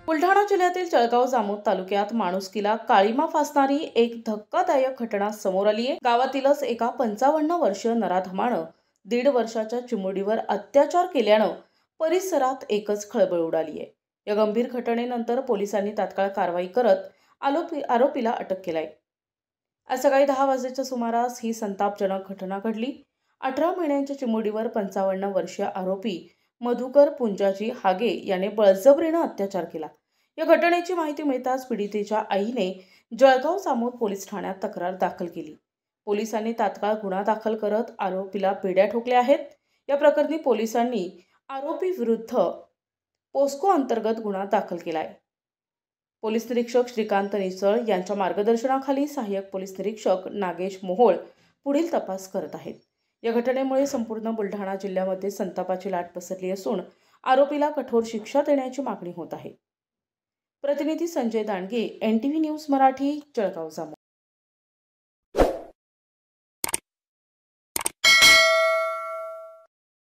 बुलढाणा जिल्ह्यातील जळगाव जामोद तालुक्यात माणुसकीला काळीमा फासणारी एक धक्कादायक घटना समोर आली आहे। गावातीलच एका 55 वर्षीय नराधमानं 1.5 वर्षाच्या चिमुरडीवर अत्याचार केल्यानं परिसरात एकच खळबळ उडाली आहे। या गंभीर घटनेनंतर पोलिसांनी तात्काळ कारवाई करत आरोपीला अटक केली आहे। आज सकाळी 10 वाजेच्या सुमारास ही संतापजनक घटना घडली। 18 महिन्यांच्या चिमुरडीवर 55 वर्षीय आरोपी मधुकर पुंजाजी हागे याने बळजबरीने अत्याचार केला। या घटनेची माहिती मिळताच पीडितेच्या आईने जळगाव जामोद पोलीस ठाण्यात तक्रार दाखल केली। पोलिसांनी तात्काळ गुन्हा दाखल करत आरोपीला बेड्या ठोकल्या आहेत। या प्रकरणी पोलिसांनी आरोपी विरुद्ध पोस्को अंतर्गत गुन्हा दाखल केला आहे। पोलीस निरीक्षक श्रीकांत निसळ यांच्या मार्गदर्शनाखाली सहाय्यक पोलीस निरीक्षक नागेश मोहोळ पुढील तपास करत आहेत। या घटनेमुळे संपूर्ण बुलढाणा जिल्ह्यामध्ये संतापाची लाट पसरली असून आरोपीला कठोर शिक्षा देण्याची मागणी होत आहे। प्रतिनिधी संजय दांडगे, NTV न्यूज मराठी, जळगाव जामोद।